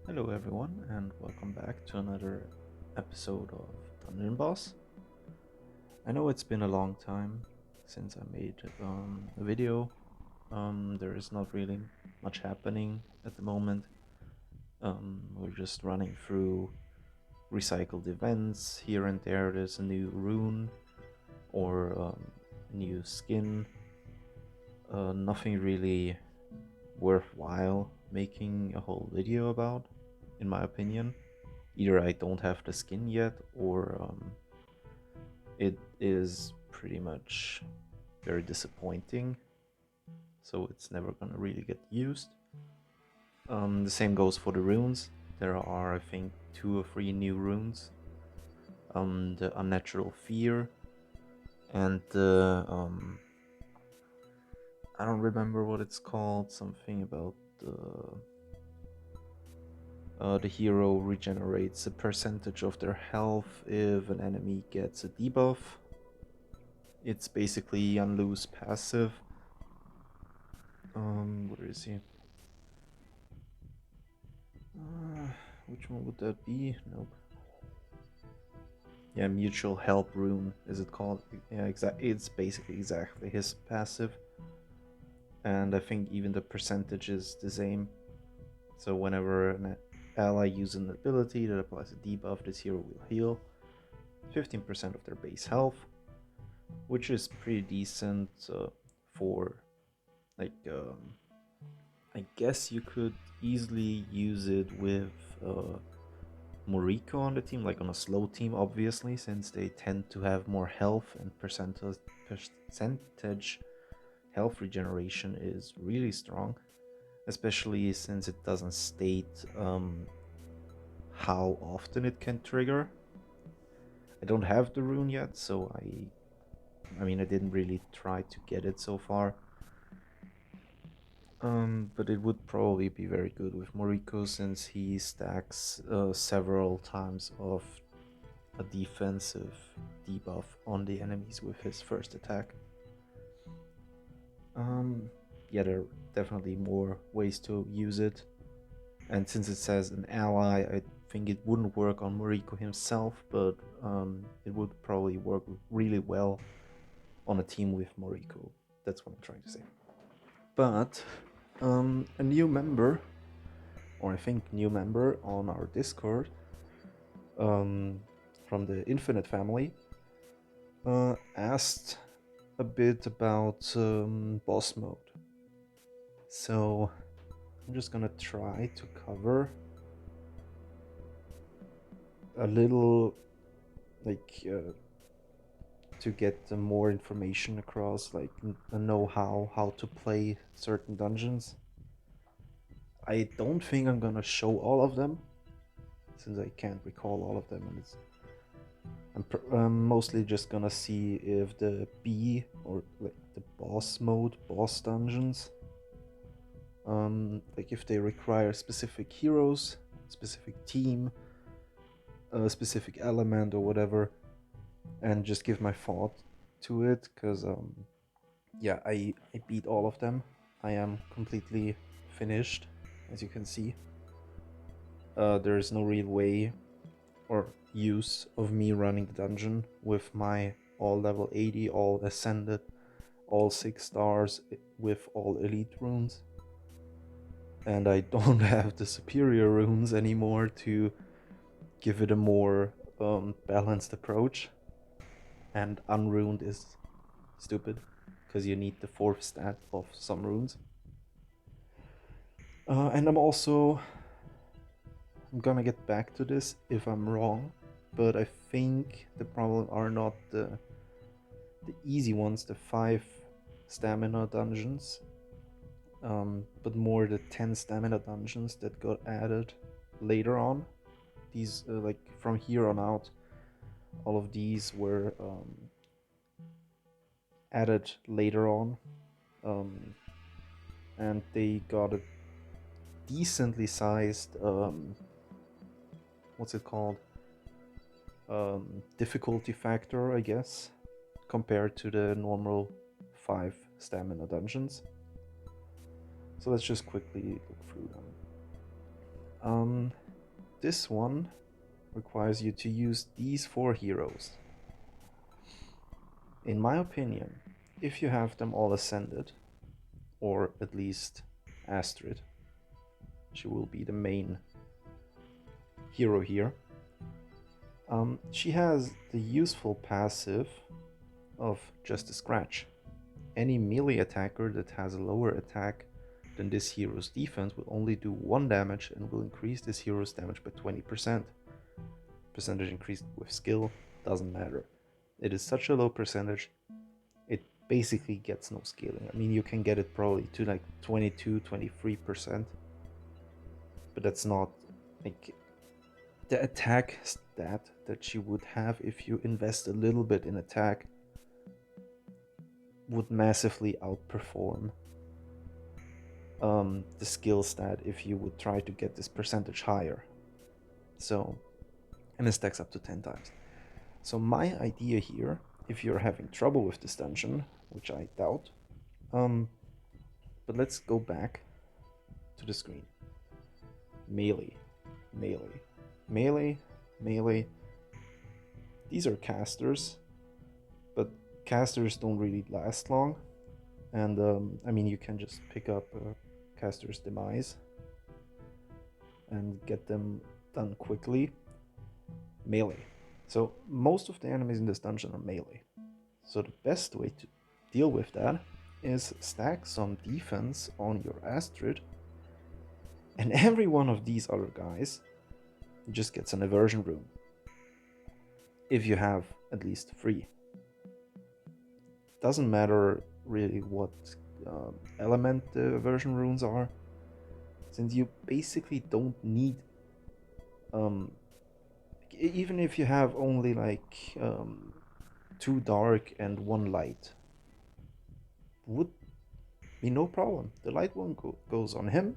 Hello, everyone, and welcome back to another episode of Dungeon Boss. I know it's been a long time since I made a video. There is not really much happening at the moment. We're just running through recycled events here and there. There's a new rune or a new skin. Nothing really worthwhile making a whole video about, in my opinion. Either I don't have the skin yet, or it is pretty much very disappointing, so it's never gonna really get used. The same goes for the runes. There are, I think, 2 or 3 new runes. The Unnatural Fear and the I don't remember what it's called. Something about the hero regenerates a percentage of their health if an enemy gets a debuff. It's basically unloose passive. Where is he? Uh, which one would that be? Nope. Yeah, mutual help rune, is it called? Yeah, it's basically exactly his passive. And I think even the percentage is the same. So whenever an ally uses an ability that applies a debuff, this hero will heal 15% of their base health, which is pretty decent for like I guess you could easily use it with Moriko on the team, like on a slow team, obviously, since they tend to have more health and percentage health regeneration is really strong, especially since it doesn't state how often it can trigger. I don't have the rune yet, so I didn't really try to get it so far. But it would probably be very good with Moriko since he stacks several times of a defensive debuff on the enemies with his first attack. Yeah, there are definitely more ways to use it. And since it says an ally, I think it wouldn't work on Moriko himself, but it would probably work really well on a team with Moriko. That's what I'm trying to say. But a new member, or I think new member on our Discord, um, from the Infinite family, asked a bit about boss mode. So I'm just gonna try to cover a little, like, to get more information across, like a know-how how to play certain dungeons. I don't think I'm gonna show all of them, since I can't recall all of them, and I'm mostly just gonna see if the B, or like the boss mode, boss dungeons, like if they require specific heroes, specific team, a specific element or whatever, and just give my thought to it, because yeah, I beat all of them. I am completely finished, as you can see. There is no real way or use of me running the dungeon with my all level 80, all ascended, all 6 stars with all elite runes. And I don't have the superior runes anymore to give it a more balanced approach. And unruned is stupid, because you need the 4th stat of some runes. And I'm gonna get back to this if I'm wrong, but I think the problem are not the easy ones, the 5 stamina dungeons, but more the 10 stamina dungeons that got added later on. These, like from here on out, all of these were added later on, and they got a decently sized, what's it called? Difficulty factor, I guess, compared to the normal 5 stamina dungeons. So let's just quickly look through them. Um, this one requires you to use these 4 heroes. In my opinion, if you have them all ascended, or at least Astrid, she will be the main hero here. She has the useful passive of just a scratch. Any melee attacker that has a lower attack than this hero's defense will only do 1 damage and will increase this hero's damage by 20%. Percentage increased with skill doesn't matter. It is such a low percentage, it basically gets no scaling. I mean, you can get it probably to like 22-23%, but that's not like the attack stat that she would have if you invest a little bit in attack would massively outperform the skill stat if you would try to get this percentage higher. So, and it stacks up to 10 times. So my idea here, if you're having trouble with this dungeon, which I doubt, but let's go back to the screen. Melee, melee, melee, melee. These are casters, but casters don't really last long. And I mean, you can just pick up caster's demise and get them done quickly. Melee. So most of the enemies in this dungeon are melee. So the best way to deal with that is stack some defense on your Astrid, and every one of these other guys just gets an aversion rune. If you have at least 3. Doesn't matter really what element the aversion runes are, since you basically don't need even if you have only like 2 dark and 1 light, would be no problem. The light one goes on him,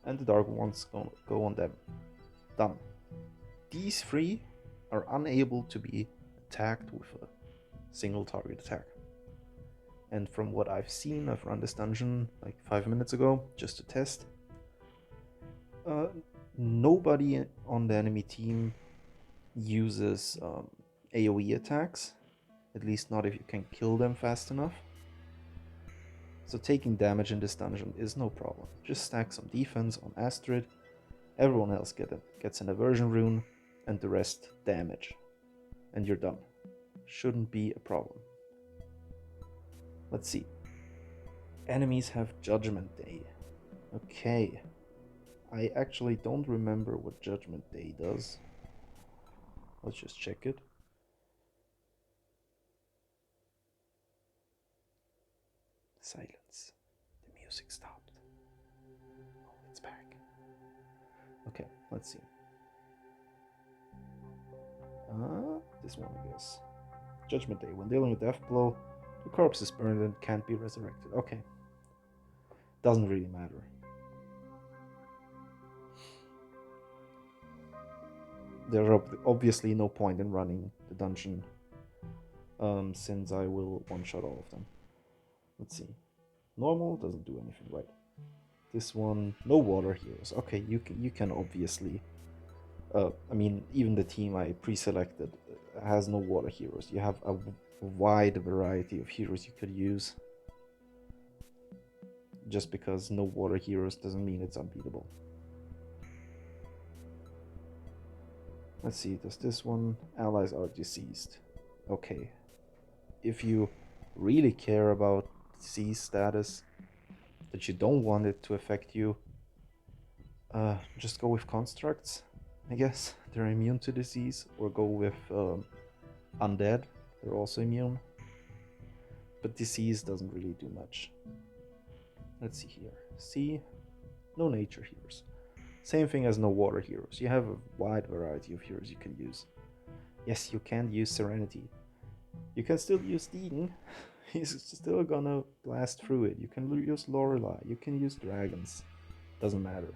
and the dark ones go on them. Done. These 3 are unable to be attacked with a single target attack. And from what I've seen, I've run this dungeon like 5 minutes ago just to test. Nobody on the enemy team uses AoE attacks, at least not if you can kill them fast enough. So taking damage in this dungeon is no problem. Just stack some defense on Astrid, everyone else gets an aversion rune, and the rest damage. And you're done. Shouldn't be a problem. Let's see. Enemies have Judgment Day. Okay. I actually don't remember what Judgment Day does. Let's just check it. Silence. The music stopped. Oh, it's back. Okay, let's see. This one, I guess. Judgment Day. When dealing a death blow, the corpse is burned and can't be resurrected. Okay. Doesn't really matter. There's obviously no point in running the dungeon, since I will one-shot all of them. Let's see. Normal doesn't do anything, right? This one, no water heroes. Okay, you can obviously. I mean, even the team I pre-selected has no water heroes. You have a wide variety of heroes you could use. Just because no water heroes doesn't mean it's unbeatable. Let's see, does this one? Allies are deceased. Okay. If you really care about disease status, that you don't want it to affect you, just go with constructs, I guess. They're immune to disease. Or go with undead. They're also immune. But disease doesn't really do much. Let's see here. See? No nature heroes. Same thing as no water heroes. You have a wide variety of heroes you can use. Yes, you can use Serenity. You can still use Deegan. He's still gonna blast through it. You can use Lorelei. You can use dragons. Doesn't matter.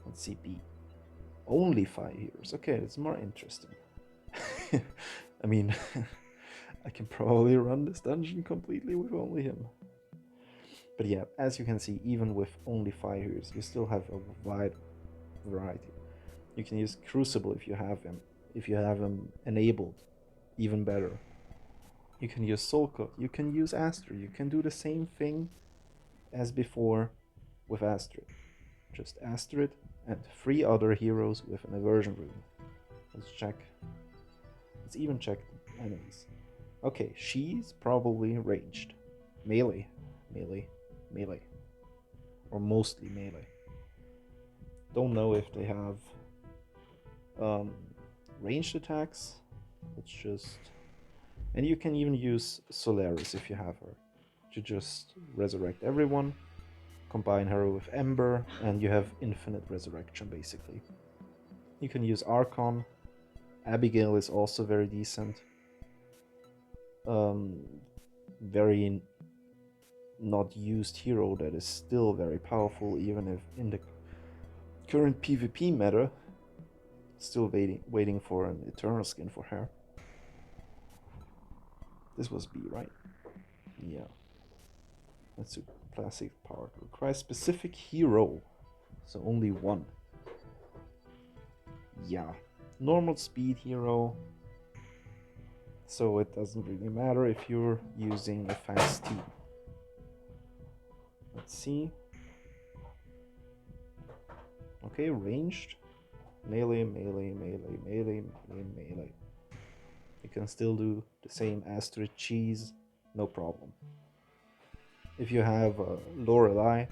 Let's see B. Only 5 heroes. Okay, it's more interesting. I mean, I can probably run this dungeon completely with only him. But yeah, as you can see, even with only 5 heroes, you still have a wide variety. You can use Crucible if you have him. If you have him enabled, even better. You can use Soul Coat, you can use Astrid, you can do the same thing as before with Astrid. Just Astrid and 3 other heroes with an aversion rune. Let's check. Let's even check the enemies. Okay, she's probably ranged. Melee, melee, melee. Or mostly melee. Don't know if they have ranged attacks. Let's just... And you can even use Solaris if you have her, to just resurrect everyone, combine her with Ember, and you have infinite resurrection basically. You can use Archon. Abigail is also very decent. Very not used hero that is still very powerful, even if in the current PvP meta, still waiting for an Eternal Skin for her. This was B, right? Yeah. Let's do classic part. Requires specific hero. So only one. Yeah. Normal speed hero. So it doesn't really matter if you're using a fast team. Let's see. Okay, ranged. Melee, melee, melee, melee, melee, melee. You can still do the same Astrid cheese, no problem. If you have Lorelei,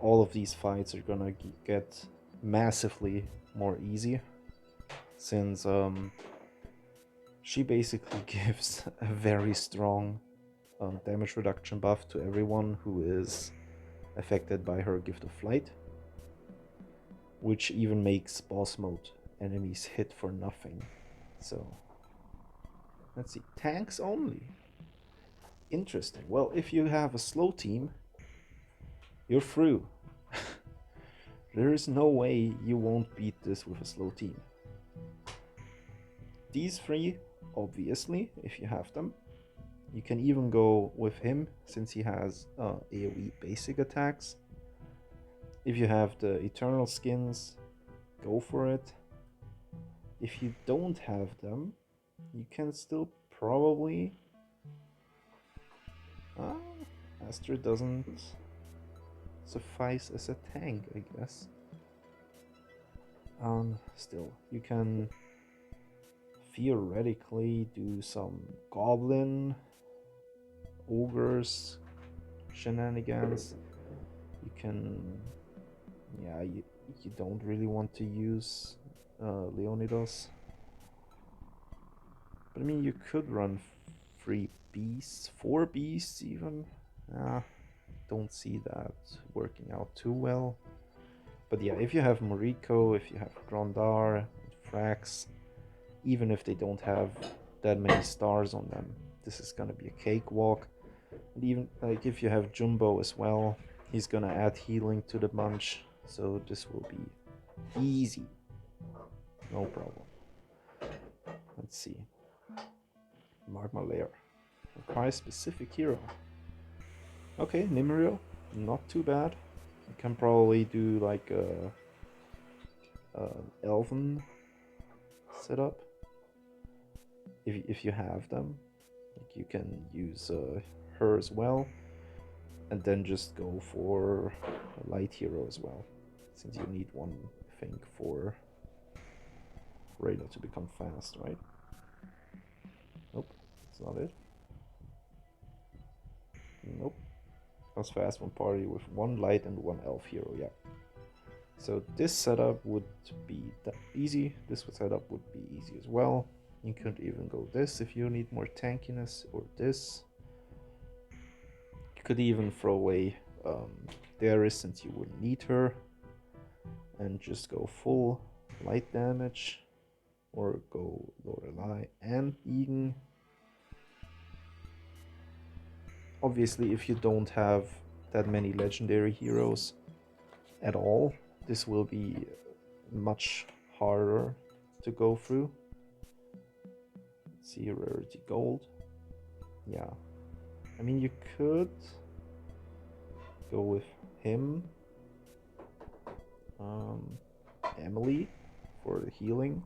all of these fights are gonna get massively more easy, since she basically gives a very strong damage reduction buff to everyone who is affected by her Gift of Flight, which even makes boss mode enemies hit for nothing. So let's see, tanks only. Interesting. Well, if you have a slow team, you're through. There is no way you won't beat this with a slow team. These 3, obviously, if you have them. You can even go with him, since he has AoE basic attacks. If you have the Eternal Skins, go for it. If you don't have them, you can still probably... Astrid doesn't suffice as a tank, I guess. Still, you can theoretically do some goblin, ogres, shenanigans. You can... Yeah, you don't really want to use Leonidas. But I mean, you could run 3 beasts, 4 beasts even. Don't see that working out too well. But yeah, if you have Moriko, if you have Grandar, Frax, even if they don't have that many stars on them, this is gonna be a cakewalk. And even like if you have Jumbo as well, he's gonna add healing to the bunch, so this will be easy. No problem. Let's see. Magma Layer. Requires specific hero. Okay, Nimrio, not too bad. You can probably do like a Elven setup if you have them. Like you can use her as well, and then just go for a light hero as well, since you need one, I think, for Reyna to become fast, right? Nope, that's not it. Nope. Becomes fast one party with 1 light and 1 elf hero, yeah. So this setup would be easy, this setup would be easy as well. You could even go this if you need more tankiness, or this. You could even throw away Darius, since you wouldn't need her, and just go full light damage, or go Lorelei and Eden. Obviously, if you don't have that many legendary heroes at all, this will be much harder to go through. Let's see, rarity gold. Yeah. I mean, you could go with him. Emily for the healing.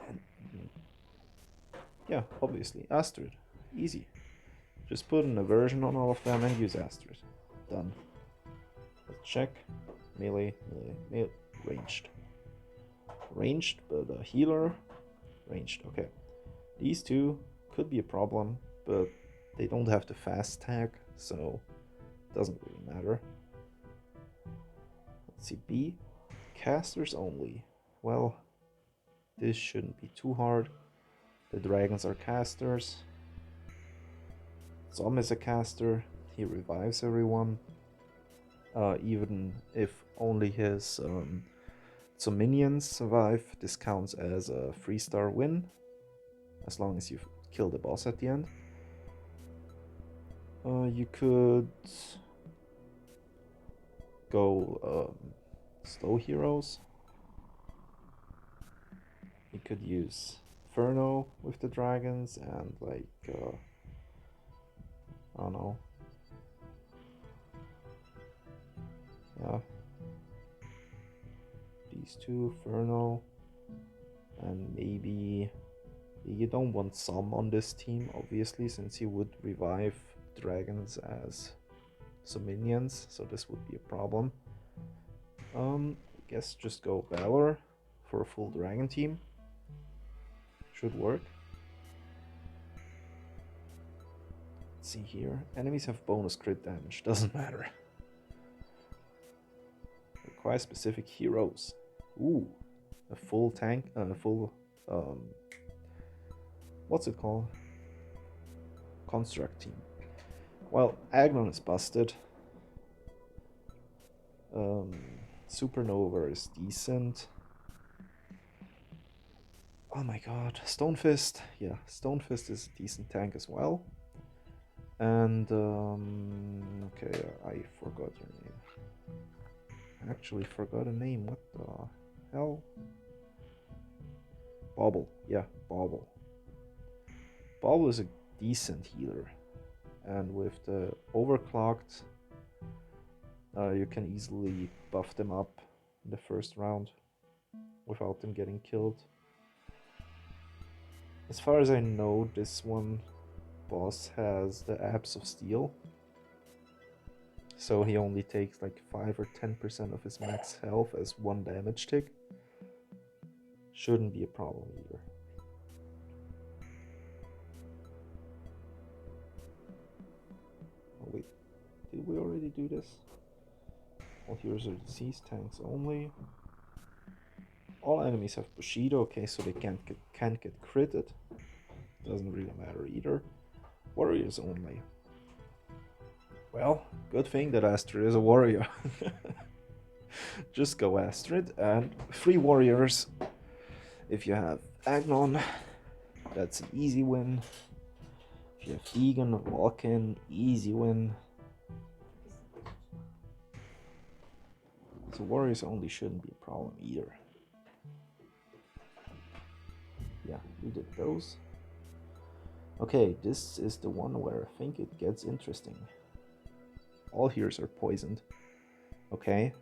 And yeah, obviously, Astrid. Easy. Just put an aversion on all of them and use Astrid. Done. Let's check. Melee, ranged. Ranged, but a healer. Ranged, okay. These two could be a problem, but they don't have the fast tag, so it doesn't really matter. Let's see, B. Casters only. Well, this shouldn't be too hard. The dragons are casters. Zom is a caster. He revives everyone. Even if only his some minions survive, this counts as a 3-star win, as long as you kill the boss at the end. You could go slow heroes. You could use Inferno with the dragons and like I don't know. Yeah. These two, Inferno, and maybe you don't want some on this team, obviously, since he would revive dragons as some minions, so this would be a problem. I guess just go Valor for a full dragon team. Should work. Let's see here. Enemies have bonus crit damage, doesn't matter. Require specific heroes. Ooh, a full tank, what's it called? Construct team. Well, Agnon is busted. Supernova is decent. Oh my god, Stonefist. Yeah, Stonefist is a decent tank as well. And, okay, I forgot your name. I actually forgot a name, what the hell? Bobble, yeah, Bobble. Bobble is a decent healer. And with the overclocked, you can easily buff them up in the first round without them getting killed. As far as I know, this one boss has the Abs of Steel, so he only takes like 5 or 10% of his max health as 1 damage tick. Shouldn't be a problem either. Oh wait, did we already do this? All heroes are disease tanks only. All enemies have Bushido, okay, so they can't get critted. Doesn't really matter either. Warriors only. Well, good thing that Astrid is a warrior. Just go Astrid and 3 warriors. If you have Agnon, that's an easy win. If you have Egan or Vulcan, easy win. So warriors only shouldn't be a problem either. Yeah, we did those. Okay, this is the one where I think it gets interesting. All heroes are poisoned. Okay.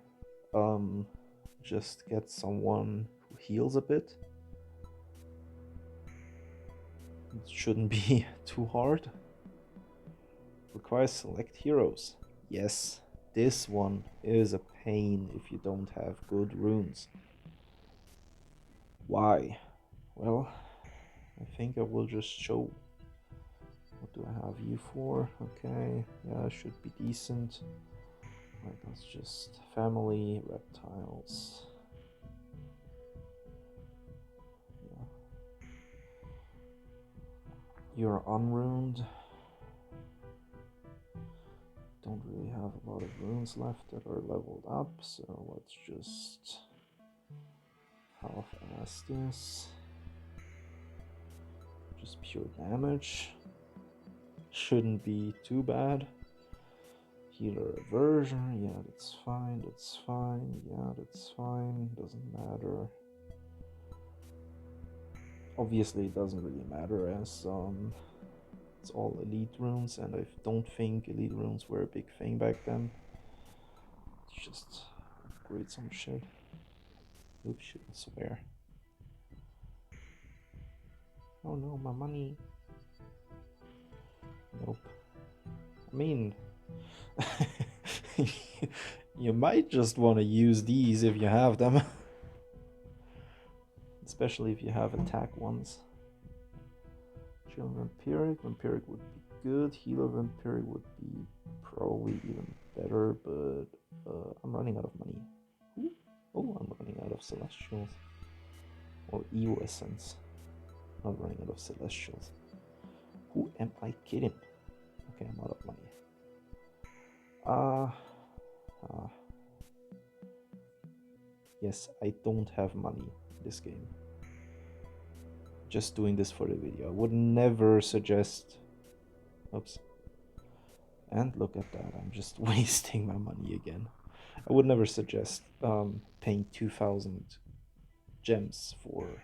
Just get someone who heals a bit. It shouldn't be too hard. Requires select heroes. Yes, this one is a pain if you don't have good runes. Why? Well, I think I will just show. What do I have you for? Okay, yeah, should be decent. Right, that's just family, reptiles. Yeah. You're unruined. Don't really have a lot of runes left that are leveled up, so let's just half-ass this. Just pure damage. Shouldn't be too bad. Healer aversion, yeah, that's fine, yeah, that's fine, doesn't matter. Obviously it doesn't really matter as It's all elite runes, and I don't think elite runes were a big thing back then. Let's just upgrade some shit. Oops, shouldn't swear. Oh no, my money. Nope. I mean, you might just want to use these if you have them. Especially if you have attack ones. Chill Vampiric. Vampiric would be good. Healer Vampiric would be probably even better, but I'm running out of money. Ooh. Oh, I'm running out of Celestials. Or Evo Essence. Not running out of Celestials. Who am I kidding? Okay, I'm out of money. Yes, I don't have money in this game. Just doing this for the video. I would never suggest... Oops. And look at that, I'm just wasting my money again. I would never suggest paying 2,000 gems for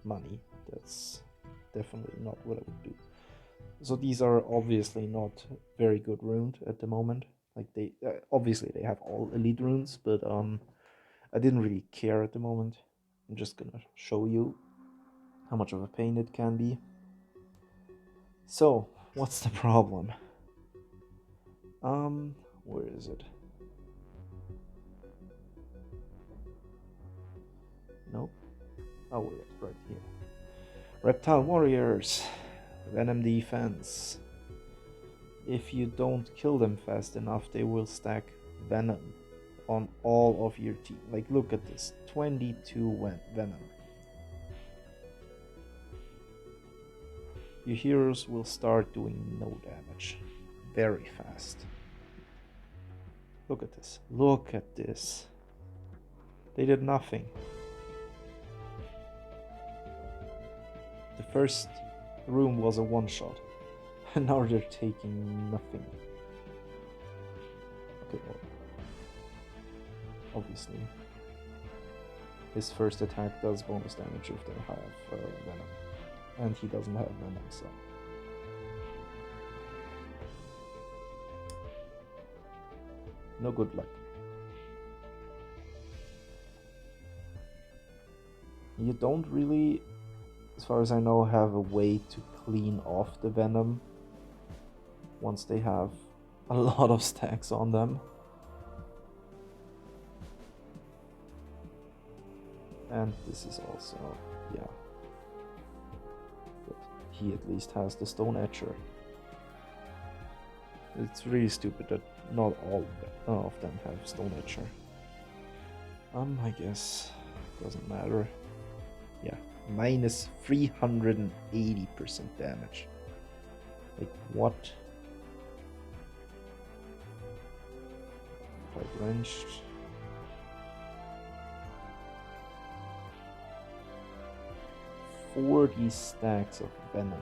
money. That's definitely not what I would do. So these are obviously not very good runes at the moment. Like they obviously they have all elite runes, but I didn't really care at the moment. I'm just gonna show you how much of a pain it can be. So what's the problem? Where is it? Nope. Oh wait, right here. Reptile Warriors. Venom defense. If you don't kill them fast enough, they will stack venom on all of your team. Like, look at this. 22 venom. Your heroes will start doing no damage very fast. Look at this. Look at this. They did nothing. The first room was a one-shot. And now they're taking nothing. Okay, well, obviously his first attack does bonus damage if they have venom. And he doesn't have venom, so... no good luck. You don't really, as far as I know, have a way to clean off the venom once they have a lot of stacks on them. And this is also, yeah. But he at least has the Stone Etcher. It's really stupid that not all of them have Stone Etcher. I guess doesn't matter. Yeah, minus 380% damage. Like what? Quite wrenched. .40 stacks of venom.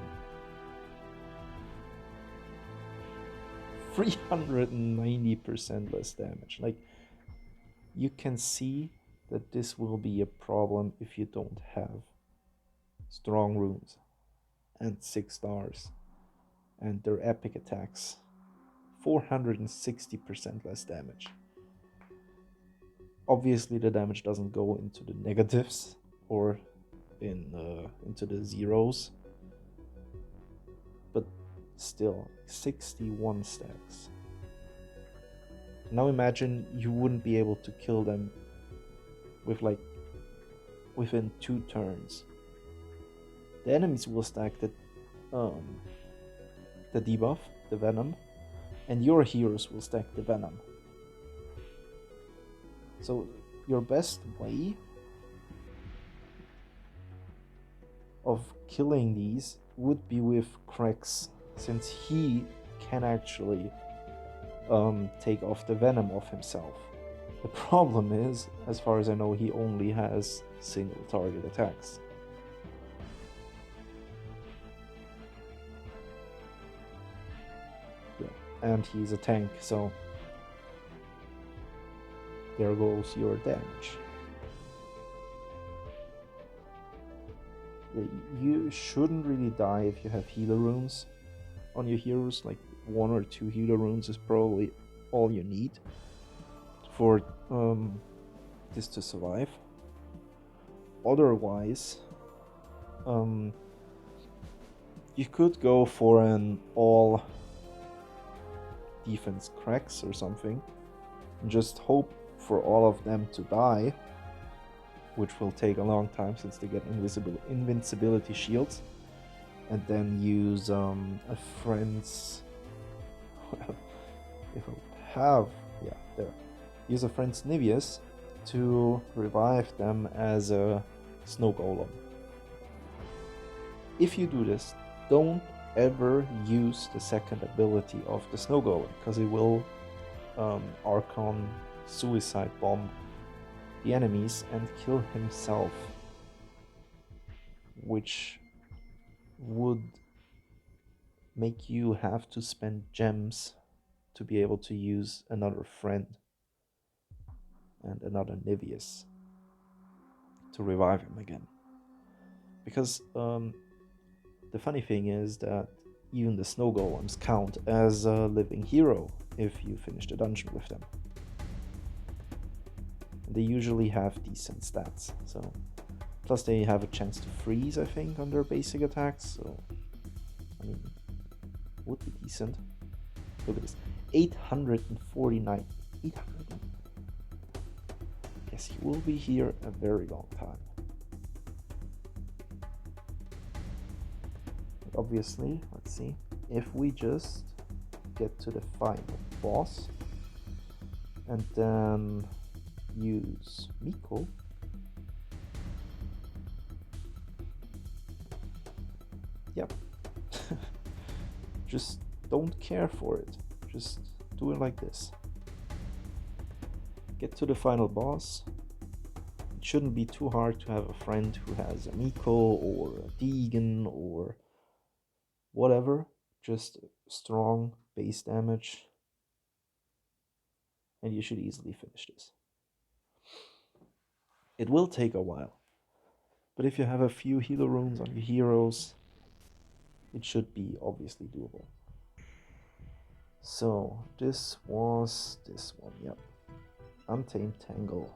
390% less damage. Like, you can see that this will be a problem if you don't have strong runes and 6 stars and their epic attacks. 460% less damage. Obviously the damage doesn't go into the negatives or into the zeros, but still 61 stacks. Now imagine you wouldn't be able to kill them with like within 2 turns. The enemies will stack the debuff, the venom, and your heroes will stack the venom. So your best way of killing these would be with Krex, since he can actually take off the venom of himself. The problem is, as far as I know, he only has single target attacks. Yeah, and he's a tank, so there goes your damage. You shouldn't really die if you have healer runes on your heroes. Like 1 or 2 healer runes is probably all you need for this to survive. Otherwise, you could go for an all defense cracks or something and just hope for all of them to die, which will take a long time since they get invincibility shields, and then use a friend's if I have, yeah, there, use a friend's Niveus to revive them as a snow golem. If you do this, don't ever use the second ability of the snow golem, because it will Archon suicide bomb the enemies and kill himself, which would make you have to spend gems to be able to use another friend and another Niveus to revive him again. Because the funny thing is that even the snow golems count as a living hero if you finish the dungeon with them. They usually have decent stats, so plus they have a chance to freeze, I think, on their basic attacks, so I mean, would be decent. Look at this, 849. 800. Yes, he will be here a very long time. But obviously, let's see, if we just get to the final boss and then use Miko, yep. Just don't care for it, just do it like this. Get to the final boss. It shouldn't be too hard to have a friend who has a Miko or a Deegan or whatever, just strong base damage, and you should easily finish this. It will take a while, but if you have a few healer runes on your heroes, it should be obviously doable. So this was this one, yep. Untamed Tangle.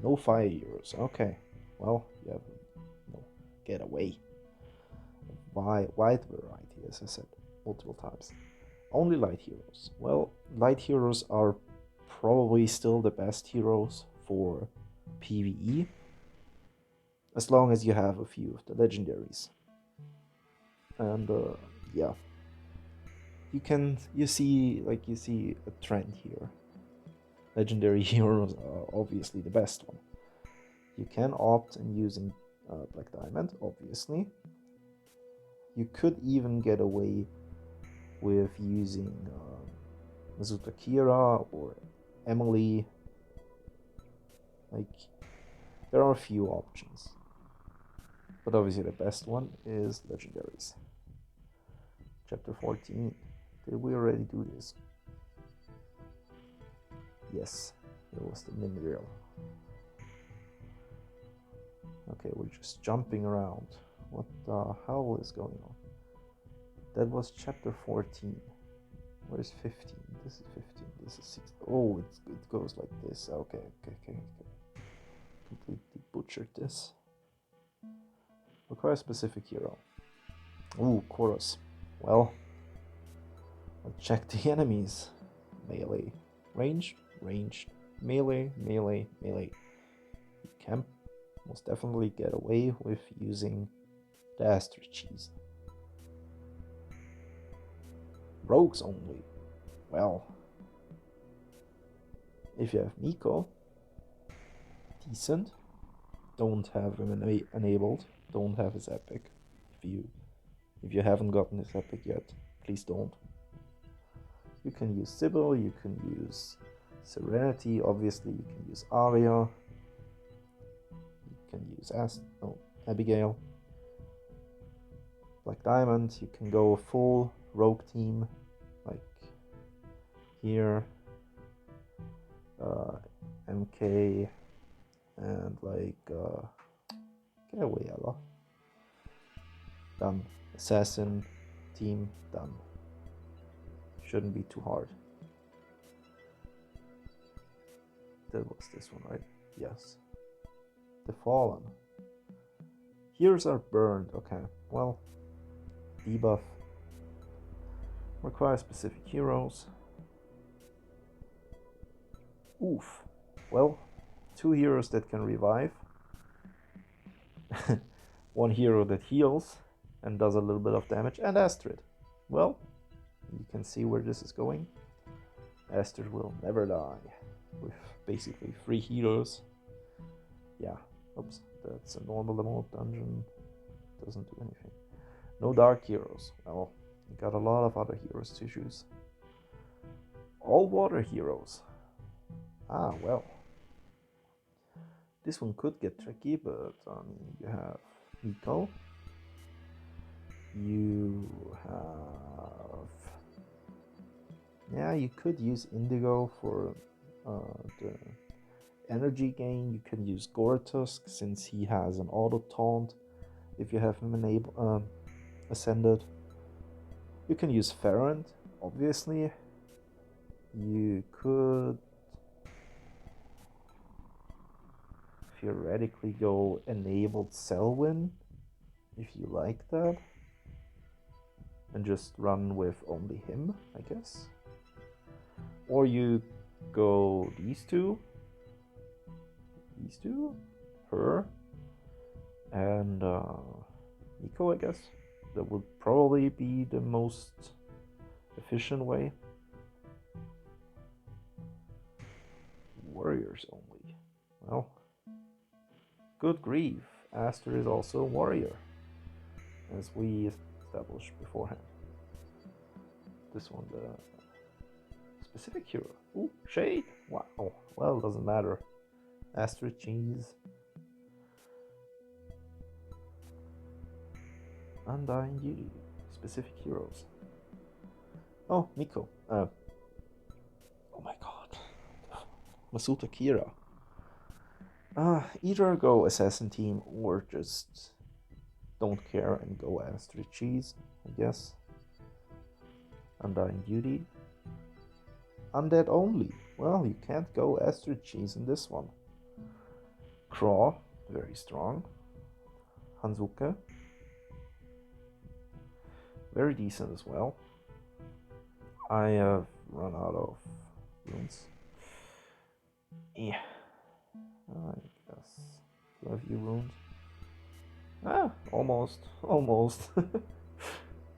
No fire heroes. Okay. Well, you have no get away. Wide variety, as I said multiple times. Only light heroes. Well, light heroes are probably still the best heroes for PvE, as long as you have a few of the legendaries. And yeah, you see a trend here. Legendary heroes are obviously the best one. You can opt in using Black Diamond, obviously. You could even get away with using Mazuta Kira or Emily. Like, there are a few options, but obviously the best one is legendaries. Chapter 14. Did we already do this? Yes, it was the mineral. Okay, we're just jumping around. What the hell is going on? That was chapter 14. Where's 15? This is 15. This is 16. Oh, it goes like this. Okay. Completely butchered this. Require a specific hero. Ooh, chorus. Well, let's check the enemies. Melee. Range. Melee. You can most definitely get away with using the Astrid cheese. Rogues only. Well, if you have Miko, decent. Don't have him enabled. Don't have his epic. If you haven't gotten his epic yet, please don't. You can use Sybil, you can use Serenity, obviously you can use Aria, you can use Abigail. Black Diamond, you can go full rogue team, like here, MK, and like, get away, Ella. Done. Assassin team, done. Shouldn't be too hard. That was this one, right? Yes. The Fallen. Heroes are burned. Okay, well, debuff. Require specific heroes. Oof. Well, 2 heroes that can revive. 1 hero that heals and does a little bit of damage. And Astrid. Well, you can see where this is going. Astrid will never die. With basically 3 heroes. Yeah. Oops. That's a normal mode dungeon. Doesn't do anything. No dark heroes. Well, you got a lot of other heroes to choose. All water heroes. Ah, well. This one could get tricky, but you have Nico. You have... Yeah, you could use Indigo for the energy gain. You can use Gortusk since he has an auto taunt if you have him ascended. You can use Ferrand, obviously. You could theoretically go enabled Selwyn if you like that, and just run with only him, I guess. Or you go these two, her, and Nico, I guess. That would probably be the most efficient way. Warriors only. Well, good grief, Astrid is also a warrior, as we established beforehand. This one, the specific hero. Ooh, Shade! Wow, well, doesn't matter. Astrid cheese. Undying Duty. Specific heroes. Oh, Miko. Oh my god. Masuta Kira. Either go Assassin Team or just don't care and go Astrid Cheese, I guess. Undying Duty. Undead only. Well, you can't go Astrid Cheese in this one. Craw, very strong. Hanzuka. Very decent as well. I have run out of runes. Yeah. I guess. Do I have you runes? Ah, almost.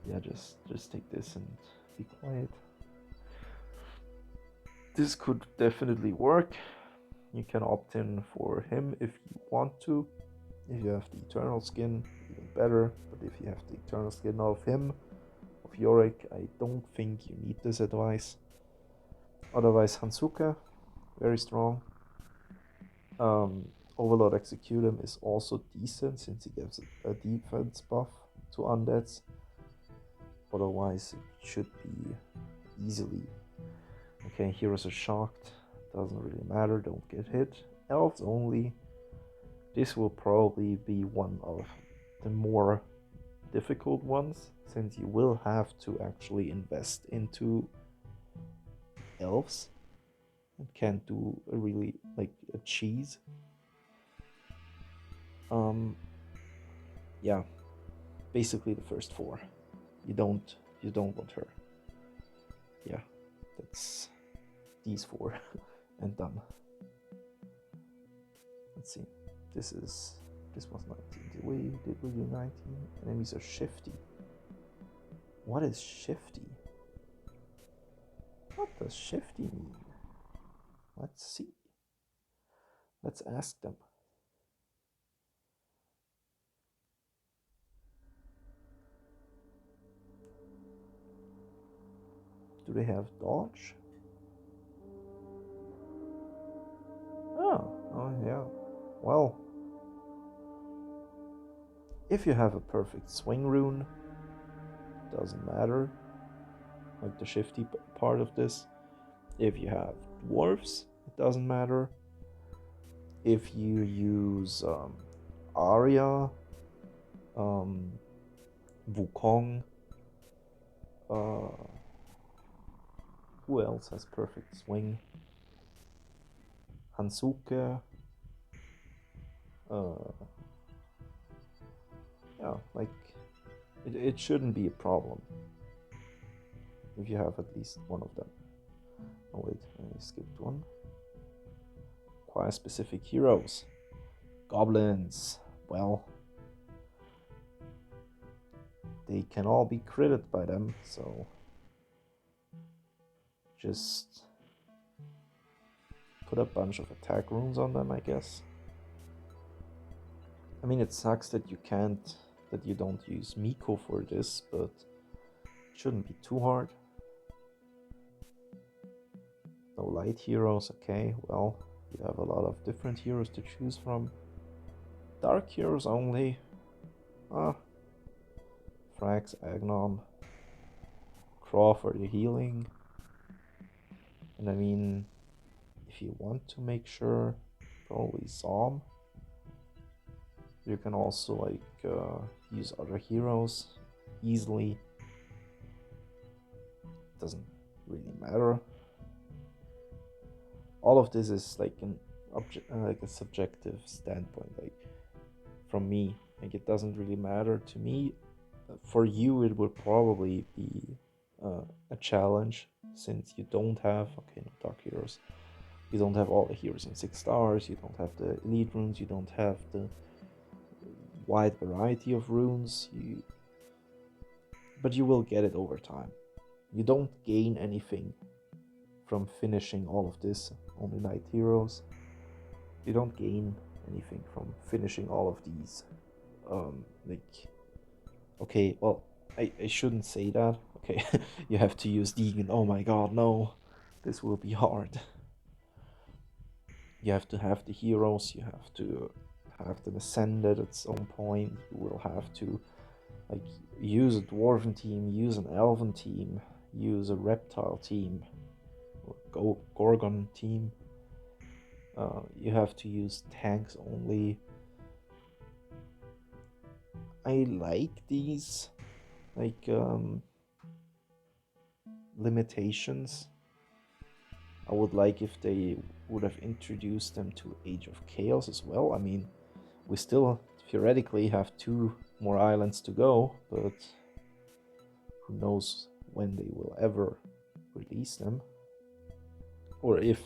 Yeah, just take this and be quiet. This could definitely work. You can opt in for him if you want to. If you have the Eternal Skin, even better. But if you have the Eternal Skin of him, of Yorick, I don't think you need this advice. Otherwise, Hansuka, very strong. Overlord Executum is also decent since he gives a defense buff to undeads. Otherwise, it should be easily. Okay, heroes are shocked. Doesn't really matter, don't get hit. Elves only. This will probably be one of the more difficult ones, since you will have to actually invest into elves and can't do a really like a cheese. Yeah, basically the first 4. You don't want her. Yeah, that's these 4 and done. Let's see. This was 19. Did we do 19? Enemies are shifty. What is shifty? What does shifty mean? Let's see. Let's ask them. Do they have dodge? Oh yeah. Well, if you have a perfect swing rune, doesn't matter. Like the shifty part of this. If you have dwarves, it doesn't matter. If you use Arya, Wukong. Who else has perfect swing? Hansuke. Yeah, like it shouldn't be a problem if you have at least one of them. Oh wait, I skipped one. Quite specific heroes. Goblins. Well, they can all be critted by them, so just put a bunch of attack runes on them, I guess. I mean, it sucks that you don't use Miko for this, but it shouldn't be too hard. No light heroes, okay, well, you have a lot of different heroes to choose from. Dark heroes only. Frax, Agnon, Craw for the healing. And I mean, if you want to make sure, probably Zom. You can also like use other heroes easily. Doesn't really matter. All of this is like like a subjective standpoint. Like from me, like it doesn't really matter to me. For you, it would probably be a challenge since you don't have no dark heroes. You don't have all the heroes in 6 stars. You don't have the elite runes. You don't have the wide variety of runes. But you will get it over time. You don't gain anything from finishing all of this. Only light heroes. You don't gain anything from finishing all of these. Okay, well, I shouldn't say that. Okay, you have to use Deegan. Oh my god, no. This will be hard. You have to have the heroes, you have to have them ascended at some point. You will have to like use a dwarven team, use an elven team, use a reptile team, or gorgon team. You have to use tanks only. I like these like limitations. I would like if they would have introduced them to Age of Chaos as well. I mean, we still theoretically have 2 more islands to go, but who knows when they will ever release them, or if.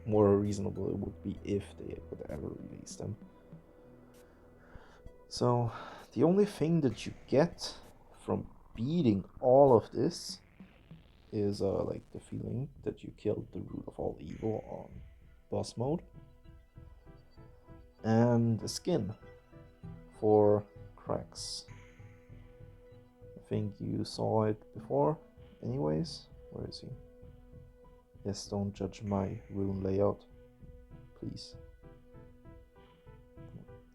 More reasonable it would be if they would ever release them. So the only thing that you get from beating all of this is like the feeling that you killed the root of all evil on boss mode, and the skin for cracks. I think you saw it before anyways. Where is he? Yes, don't judge my rune layout, please.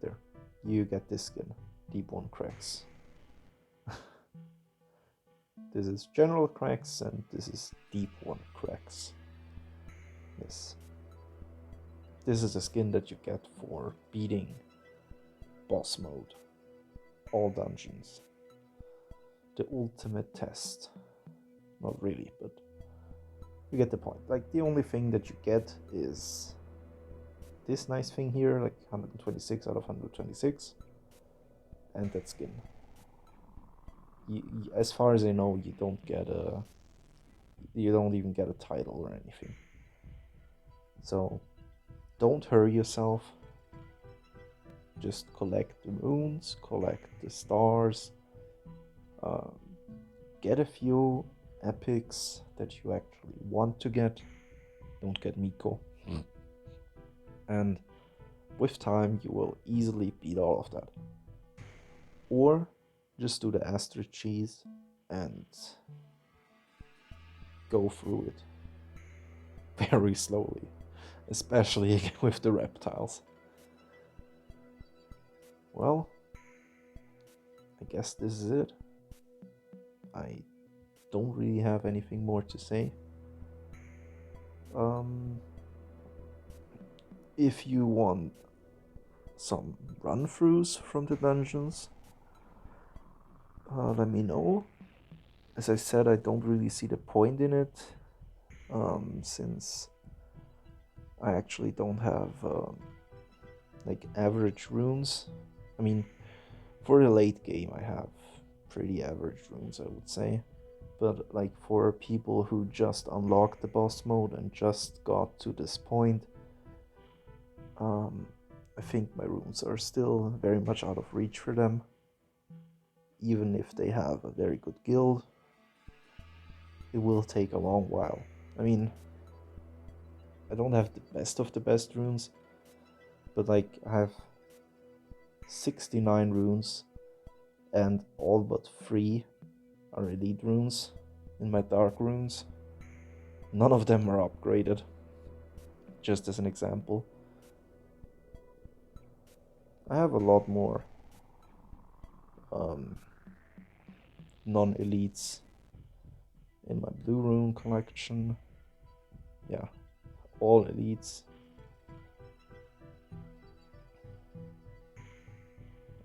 There, you get this skin, Deep One Cracks. This is General Cracks and this is Deep One Cracks. Yes. This is the skin that you get for beating boss mode, all dungeons. The ultimate test. Not really, but you get the point. Like, the only thing that you get is this nice thing here, like 126 out of 126, and that skin. As far as I know, you don't even get a title or anything. So don't hurry yourself. Just collect the runes, collect the stars, get a few epics that you actually want to get. Don't get Miko. And with time, you will easily beat all of that. Or just do the Astrid cheese and go through it very slowly, especially with the reptiles. Well, I guess this is it. I don't really have anything more to say. If you want some run-throughs from the dungeons, let me know. As I said, I don't really see the point in it, since I actually don't have like average runes. I mean, for the late game, I have pretty average runes, I would say. But like for people who just unlocked the boss mode and just got to this point, I think my runes are still very much out of reach for them. Even if they have a very good guild, it will take a long while. I mean, I don't have the best of the best runes, but like I have 69 runes and all but 3 are elite runes in my dark runes. None of them are upgraded, just as an example. I have a lot more non-elites in my blue rune collection. Yeah, all elites.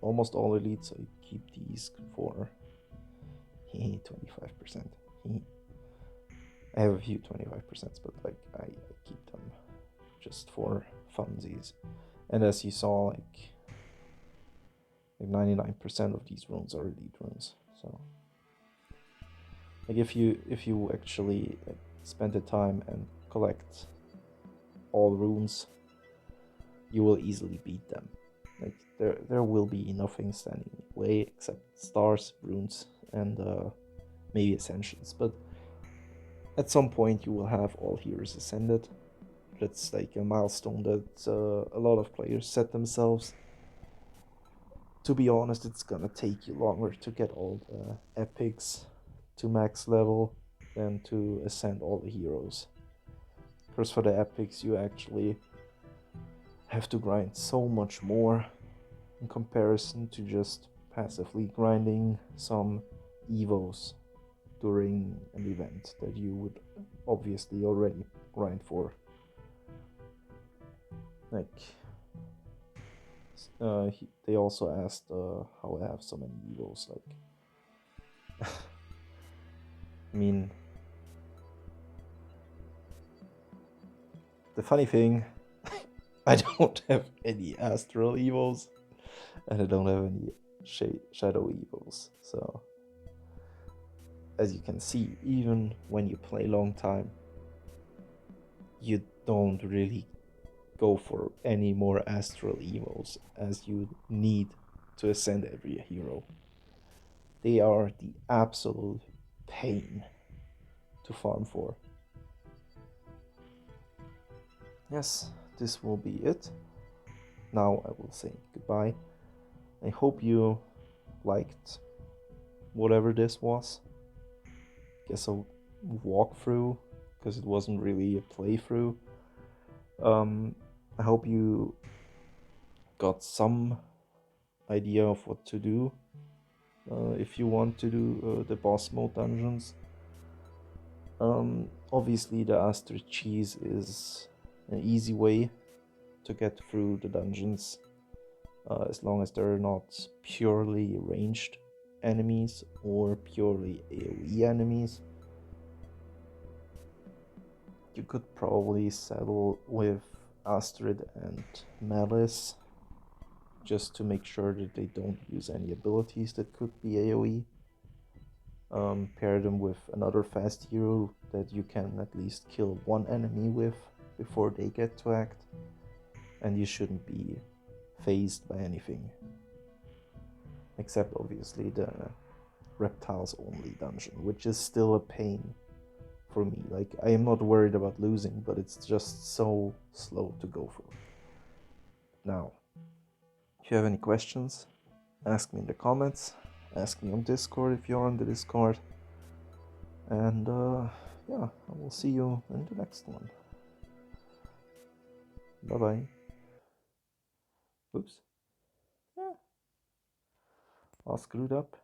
Almost all elites. I keep these for 25%. I have a few 25%, but like I keep them just for funsies. And as you saw, like 99% of these runes are elite runes. So like if you actually like, spend the time and collect all runes, you will easily beat them. Like there will be nothing standing in the way except stars, runes, and maybe ascensions. But at some point you will have all heroes ascended. That's like a milestone that a lot of players set themselves. To be honest, it's gonna take you longer to get all the epics to max level than to ascend all the heroes. Because for the epics you actually have to grind so much more in comparison to just passively grinding some evos during an event that you would obviously already grind for. Like they also asked how I have so many evos. Like I mean, the funny thing, I don't have any astral evos and I don't have any shadow evos. So as you can see, even when you play long time, you don't really go for any more astral evos as you need to ascend every hero. They are the absolute pain to farm for. Yes, this will be it. Now I will say goodbye. I hope you liked whatever this was. Guess a walkthrough, because it wasn't really a playthrough. I hope you got some idea of what to do if you want to do the boss mode dungeons. Obviously the Astrid cheese is an easy way to get through the dungeons, as long as they're not purely ranged enemies or purely AoE enemies. You could probably settle with Astrid and Malice just to make sure that they don't use any abilities that could be AoE. Pair them with another fast hero that you can at least kill one enemy with before they get to act, and you shouldn't be phased by anything. Except obviously the reptiles only dungeon, which is still a pain for me. Like, I am not worried about losing, but it's just so slow to go for. Now, if you have any questions, ask me in the comments, ask me on Discord if you're on the Discord, and yeah, I will see you in the next one. Bye bye. Oops. Yeah. All screwed up.